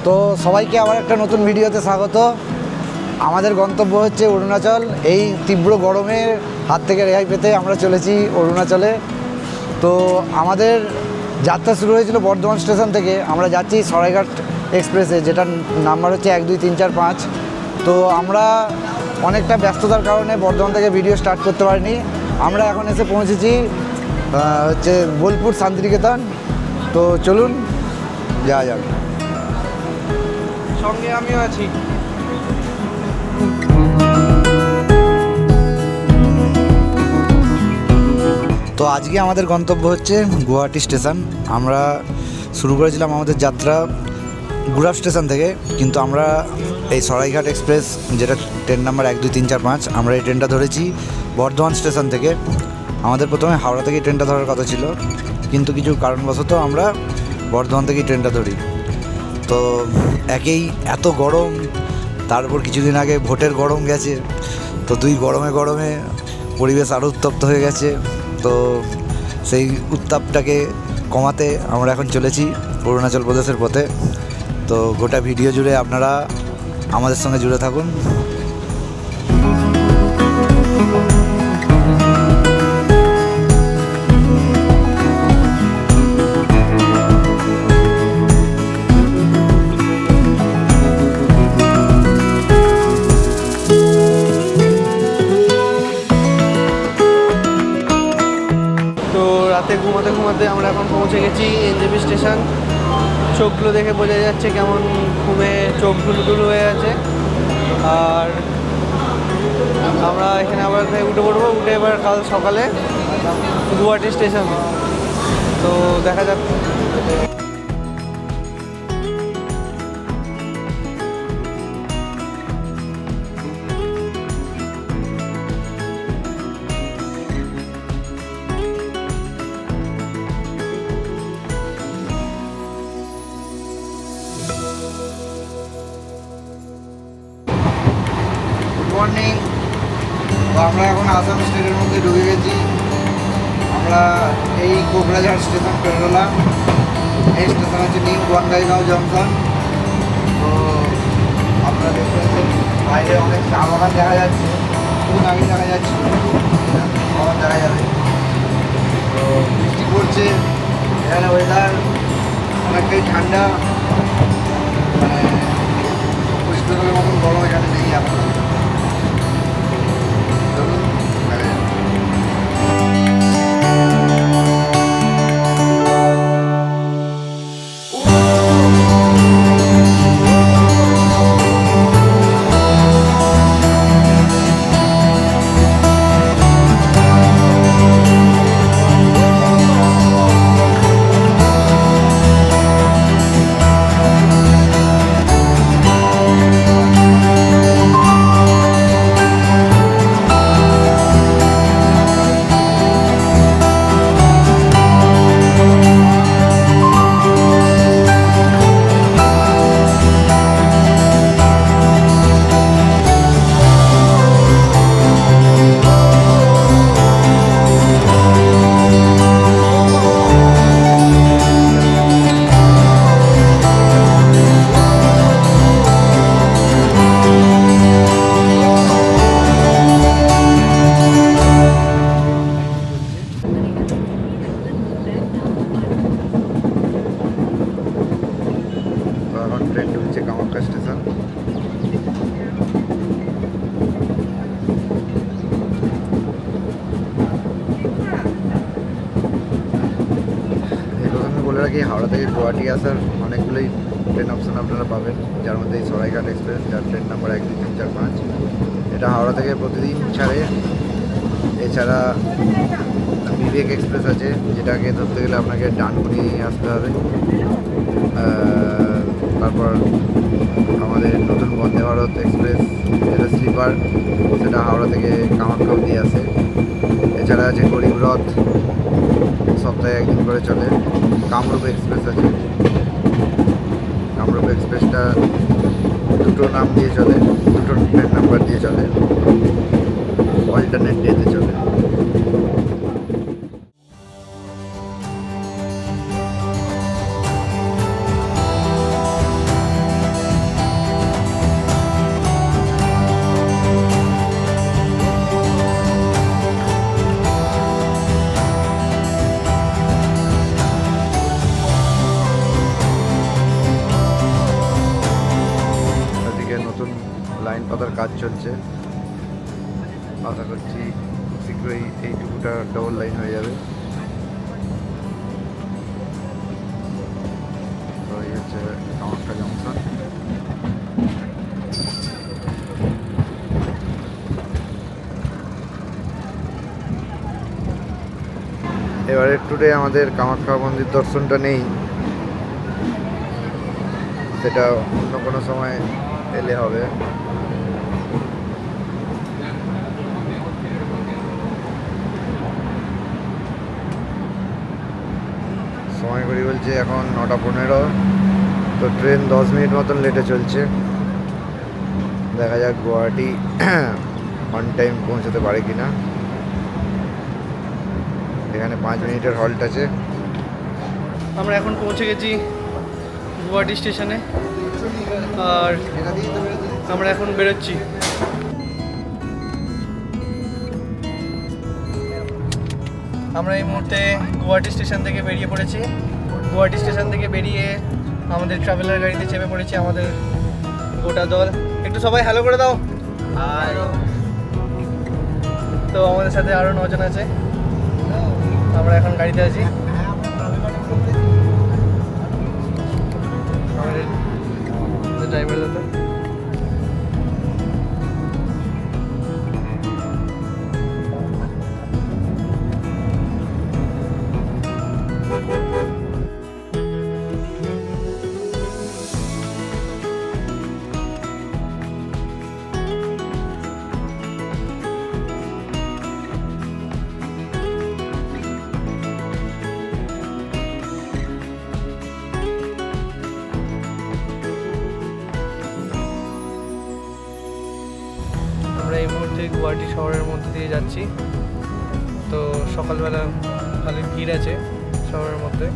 তো সবাইকে আবার একটা নতুন ভিডিওতে স্বাগত। আমাদের গন্তব্য হচ্ছে অরুণাচল। এই তীব্র গরমের হাত থেকে রেহাই পেতে আমরা চলেছি অরুণাচলে। তো আমাদের যাত্রা শুরু হয়েছিল বর্ধমান স্টেশন থেকে। আমরা যাচ্ছি সরাইঘাট এক্সপ্রেসে, যেটার নাম্বার হচ্ছে 1 2 3 4 5। তো আমরা অনেকটা ব্যস্ততার কারণে বর্ধমান থেকে ভিডিও স্টার্ট করতে পারিনি। আমরা এখন এসে পৌঁছেছি হচ্ছে বোলপুর শান্তিনিকেতন। তো চলুন যাওয়া যাক, সঙ্গে আমিও আছি। তো আজকে আমাদের গন্তব্য হচ্ছে গুয়াহাটি স্টেশন। আমরা শুরু করেছিলাম আমাদের যাত্রা গুড়াপ স্টেশন থেকে, কিন্তু আমরা এই সরাইঘাট এক্সপ্রেস, যেটা ট্রেন নাম্বার 1 2 3 4 5, আমরা এই ট্রেনটা ধরেছি বর্ধমান স্টেশন থেকে। আমাদের প্রথমে হাওড়া থেকে ট্রেনটা ধরার কথা ছিল, কিন্তু কিছু কারণবশত আমরা বর্ধমান থেকেই ট্রেনটা ধরি। তো একেই এত গরম, তারপর কিছুদিন আগে ভোটের গরম গেছে, তো দুই গরমে গরমে পরিবেশ আরও উত্তপ্ত হয়ে গেছে। তো সেই উত্তাপটাকে কমাতে আমরা এখন চলেছি অরুণাচল প্রদেশের পথে। তো গোটা ভিডিও জুড়ে আপনারা আমাদের সঙ্গে জুড়ে থাকুন। তো রাতে ঘুমাতে ঘুমাতে আমরা এখন পৌঁছে গেছি এনজেপি স্টেশন। চোখগুলো দেখে বোঝা যাচ্ছে কেমন ঘুমে চোখ গুলো হয়ে আছে। আর আমরা এখানে আবার উঠে পড়বো, উঠে এবার কাল সকালে গুয়াহাটি স্টেশন। তো দেখা যাক। Good morning. তো আমরা এখন আসাম স্টেটের মধ্যে ঢুকে গেছি। আমরা এই কোকরাঝাড় স্টেশন পেরোলাম। এই স্টেশন হচ্ছে নিউ বনগাইগাঁও জংশন। তো আপনারা দেখতে পাচ্ছেন বাইরে অনেক চা বাগান দেখা যাচ্ছে, খুব আগে দেখা যাচ্ছে, আবার দেখা যাবে। তো বৃষ্টি পড়ছে, এখানে ওয়েদার অনেকটাই ঠান্ডা, মানে ওয়েস্ট বেঙ্গলের মতন গরম এখানে নেই এখন। চলুন দেখা যাক। এখন ট্রেন ঢুকছে কামাখ্যা স্টেশন। এই প্রথমে বলে রাখি, হাওড়া থেকে গুয়াহাটি আসার অনেকগুলোই ট্রেন অপশন আপনারা পাবেন, যার মধ্যে এই সরাইঘাট এক্সপ্রেস, যার ট্রেন নাম্বার 1 2 3 4 5। এটা হাওড়া থেকে প্রতিদিন ছাড়ে। এছাড়া বিবেক এক্সপ্রেস আছে, যেটাকে ধরতে গেলে আপনাকে ডানকুনি আসতে হবে। তারপর আমাদের নতুন বন্দে ভারত এক্সপ্রেস, যেটা স্লিপার, সেটা হাওড়া থেকে কামাখ্যা অবধি আসে। এছাড়া আছে গরিব রথ, সপ্তাহে একদিন করে চলে। কামরূপ এক্সপ্রেস আছে। কামরূপ এক্সপ্রেসটা দুটো নাম দিয়ে চলে, দুটো ট্রেন নাম্বার দিয়ে চলে, অল্টারনেট ডেতে চলে। পাতার কাজ চলছে। আশা করছি শীঘ্রই এইটুকুটা ডবল লাইন হয়ে যাবে। তো এই হচ্ছে কামাখ্যা জংশন। এবারের ট্যুরে আমাদের কামাখ্যা মন্দির দর্শনটা নেই, সেটা অন্য কোনো সময় এলে হবে। সময় ঘড়ি বলছে এখন 9:15, তো ট্রেন 10 মিনিট মতন লেটে চলছে। দেখা যাক গুয়াহাটি অন টাইম পৌঁছাতে পারে কিনা। এখানে 5 মিনিটের হল্ট আছে। আমরা এখন পৌঁছে গেছি গুয়াহাটি স্টেশনে, আর আমরা এখন বেরোচ্ছি। আমরা এই মুহূর্তে গুয়াহাটি স্টেশন থেকে বেরিয়ে পড়েছি। গুয়াহাটি স্টেশন থেকে বেরিয়ে আমাদের ট্রাভেলার গাড়িতে চেপে পড়েছি আমাদের গোটা দল। একটু সবাই হ্যালো করে দাও। তো আমাদের সাথে আরও 9 জন আছে। আমরা এখন গাড়িতে আছি। আমাদের ড্রাইভার দাদা। আমরা এই মুহূর্তে গুয়াহাটি শহরের মধ্যে দিয়ে যাচ্ছি। তো সকালবেলা ভালো ভিড় আছে শহরের মধ্যে।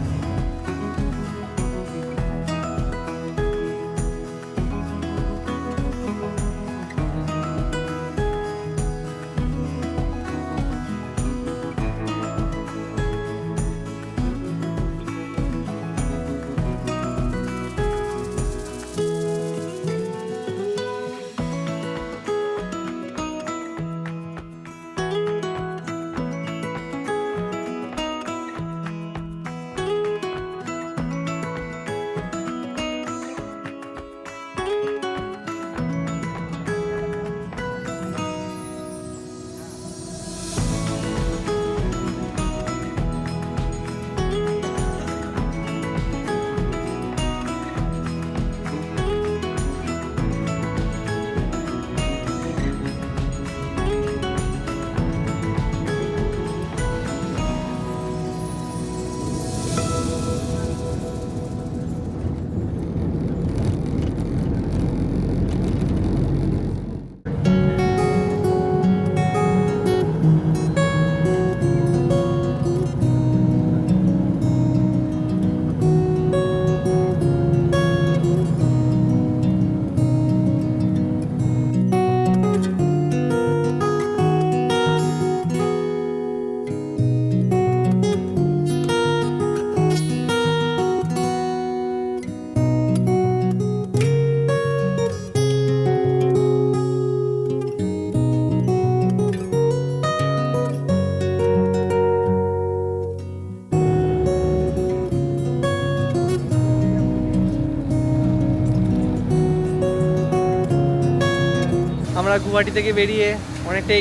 আমরা গুয়াহাটি থেকে বেরিয়ে অনেকটা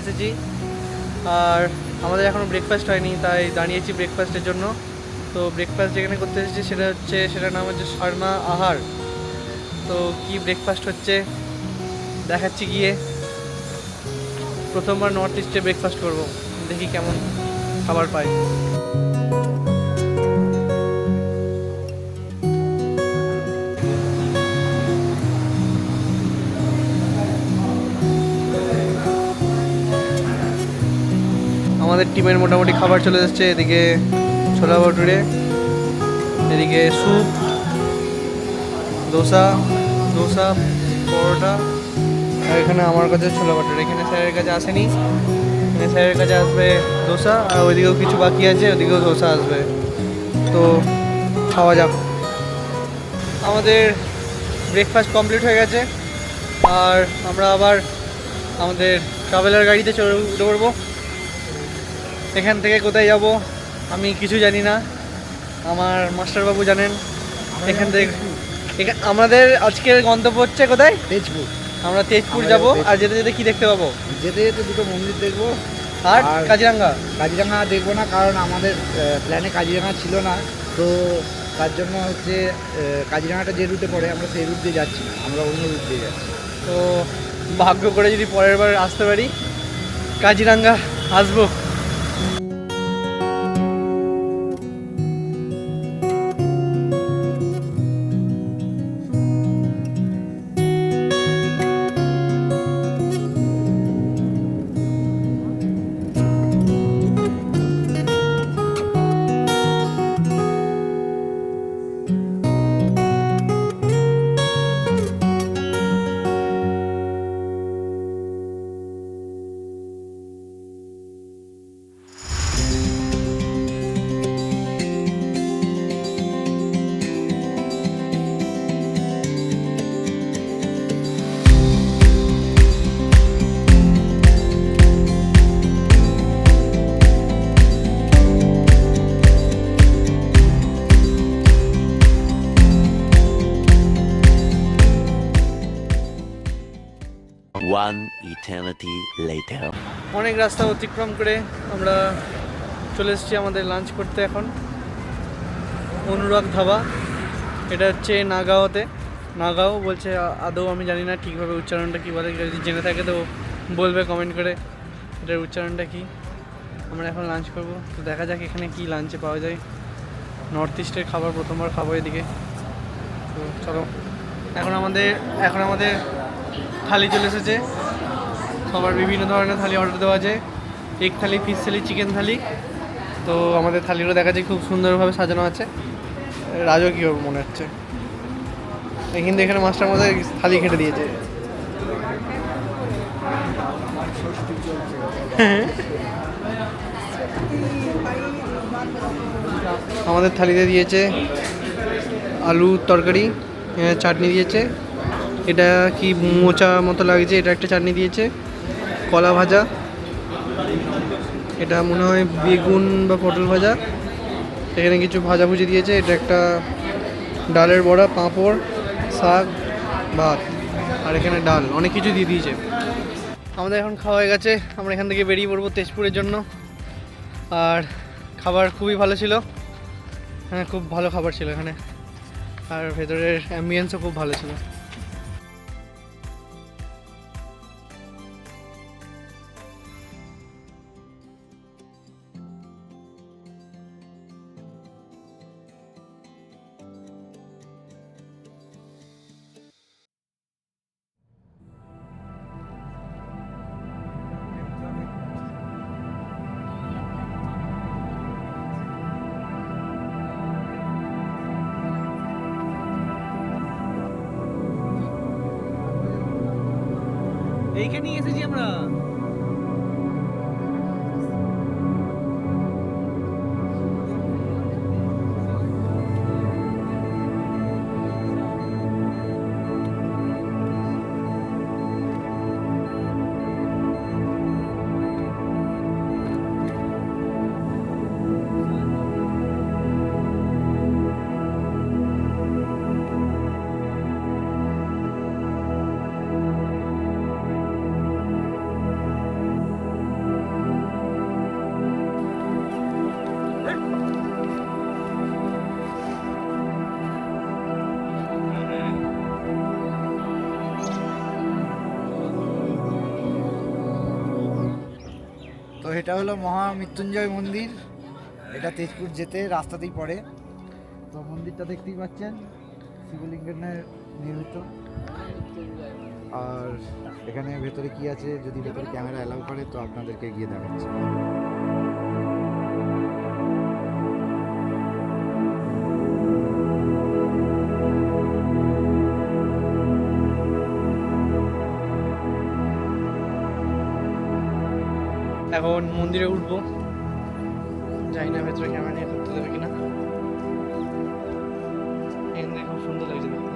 এসেছি, আর আমাদের এখনও ব্রেকফাস্ট হয়নি, তাই দাঁড়িয়েছি ব্রেকফাস্টের জন্য। তো ব্রেকফাস্ট যেখানে করতে এসেছি সেটার নাম হচ্ছে শর্মা আহার। তো কি ব্রেকফাস্ট হচ্ছে দেখাচ্ছি গিয়ে। প্রথমবার নর্থ ইস্টে ব্রেকফাস্ট করব, দেখি কেমন খাবার পাই। আমাদের টিমের মোটামুটি খাবার চলে যাচ্ছে। এদিকে ছোলা ভটুরে, এদিকে স্যুপ, দোসা পরোটা, আর এখানে আমার কাছে ছোলা ভটুরে। এখানে স্যারের কাছে আসেনি, এখানে স্যারের কাছে আসবে দোসা, আর ওইদিকেও কিছু বাকি আছে, ওইদিকেও দোসা আসবে। তো খাওয়া যাক। আমাদের ব্রেকফাস্ট কমপ্লিট হয়ে গেছে। আর আমরা আবার আমাদের ট্রাভেলার গাড়িতে উঠে পড়বো। এখান থেকে কোথায় যাব আমি কিছু জানি না, আমার মাস্টারবাবু জানেন। এখান থেকে আমাদের আজকের গন্তব্য হচ্ছে কোথায়? তেজপুর। আমরা তেজপুর যাব। আর যেতে যেতে কি দেখতে পাবো? যেতে যেতে দুটো মন্দির দেখবো আর কাজিরাঙ্গা। কাজিরাঙ্গা দেখবো না, কারণ আমাদের প্ল্যানে কাজিরাঙ্গা ছিল না, তো তার জন্য হচ্ছে কাজিরাঙ্গাটা যে রুটে পড়ে আমরা সেই রুট দিয়ে যাচ্ছি না, আমরা অন্য রুট দিয়ে যাচ্ছি। তো ভাগ্য করে যদি পরের বার আসতে পারি কাজিরাঙ্গা আসবো। One eternity later. অনেক রাস্তা অতিক্রম করে আমরা চলে এসেছি আমাদের লাঞ্চ করতে এখন। অনুরাগ ধাবা, এটা হচ্ছে নাগাঁওতে। নাগাঁও বলছে, আদৌ আমি জানি না ঠিকভাবে উচ্চারণটা কী বলে, যদি জেনে থাকে তো বলবে কমেন্ট করে এটার উচ্চারণটা কী। আমরা এখন লাঞ্চ করব, তো দেখা যাক এখানে কি লাঞ্চে পাওয়া যায়। নর্থ ইস্টের খাবার প্রথমবার খাবো এদিকে, তো চলো। এখন আমাদের থালি চলে এসেছে। সবার বিভিন্ন ধরনের থালি অর্ডার দেওয়া আছে, এগ থালি, ফিশ থালি, চিকেন থালি। তো আমাদের থালিগুলো দেখা যায় খুব সুন্দরভাবে সাজানো আছে, রাজকীয় মনে হচ্ছে। কিন্তু এখানে মাস্টার মধ্যে থালি খেটে দিয়েছে। আমাদের থালিতে দিয়েছে আলু তরকারি, চাটনি দিয়েছে, এটা কি মোচা মতো লাগছে, এটা একটা চাটনি দিয়েছে, কলা ভাজা, এটা মনে হয় বেগুন বা পটল ভাজা, এখানে কিছু ভাজাভুজি দিয়েছে, এটা একটা ডালের বড়া, পাঁপড়, শাক, ভাত, আর এখানে ডাল, অনেক কিছু দিয়ে দিয়েছে। আমাদের এখন খাওয়া হয়ে গেছে, আমরা এখান থেকে বেরিয়ে পড়বো তেজপুরের জন্য। আর খাবার খুবই ভালো ছিল, হ্যাঁ খুব ভালো খাবার ছিল এখানে, আর ভেতরের অ্যাম্বিয়েন্সও খুব ভালো ছিল। এইখানে এসেছি আমরা। তো এটা হলো মহামৃত্যুঞ্জয় মন্দির, এটা তেজপুর যেতে রাস্তাতেই পড়ে। তো মন্দিরটা দেখতেই পাচ্ছেন, শিবলিঙ্গের নির্মিত। আর এখানে ভেতরে কি আছে, যদি ভেতরে ক্যামেরা অ্যালাউ করে তো আপনাদেরকে গিয়ে দেখাচ্ছি। এখন মন্দিরে উঠবো, জানি না ভেতরে ক্যামেরা নিয়ে করতে দেবে কিনা। এখান থেকে খুব সুন্দর লাগছে দেখতে।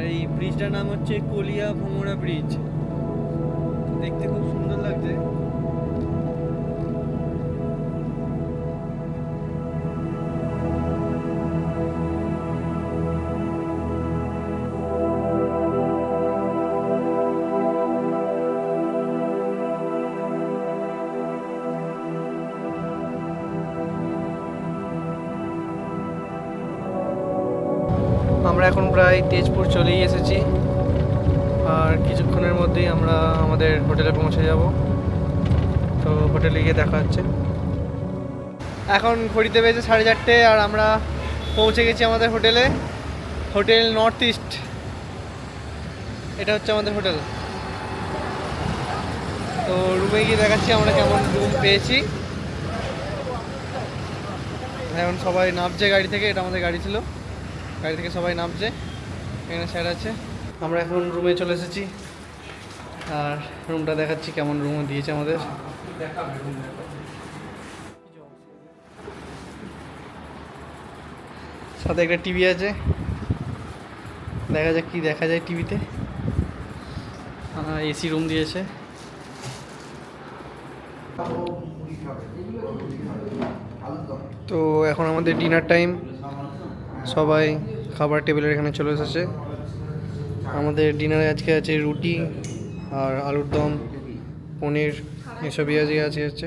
আর এই ব্রিজটার নাম হচ্ছে কলিয়া ভোমরা ব্রিজ। দেখতে খুব সুন্দর লাগছে। আমরা এখন প্রায় তেজপুর চলেই এসেছি, আর কিছুক্ষণের মধ্যেই আমরা আমাদের হোটেলে পৌঁছে যাব। তো হোটেলে গিয়ে দেখা হচ্ছে। এখন ঘড়িতে বেজে 4:30 আর আমরা পৌঁছে গেছি আমাদের হোটেলে। হোটেল নর্থ ইস্ট, এটা হচ্ছে আমাদের হোটেল। তো রুমে গিয়ে দেখাচ্ছি আমরা কেমন রুম পেয়েছি। এখন সবাই নামছে গাড়ি থেকে, এটা আমাদের গাড়ি ছিল, গাড়ি থেকে সবাই নামছে। এখানে স্যার আছে। আমরা এখন রুমে চলে এসেছি, আর রুমটা দেখাচ্ছি কেমন রুম দিয়েছে আমাদের। সাথে একটা টিভি আছে, দেখা যাক কি দেখা যায় টিভিতে। এসি রুম দিয়েছে। তো এখন আমাদের ডিনার টাইম, সবাই খাবার টেবিলের এখানে চলে এসেছে। আমাদের ডিনারে আজকে আছে রুটি আর আলুর দম, পনির, এসবই আজকে আছে।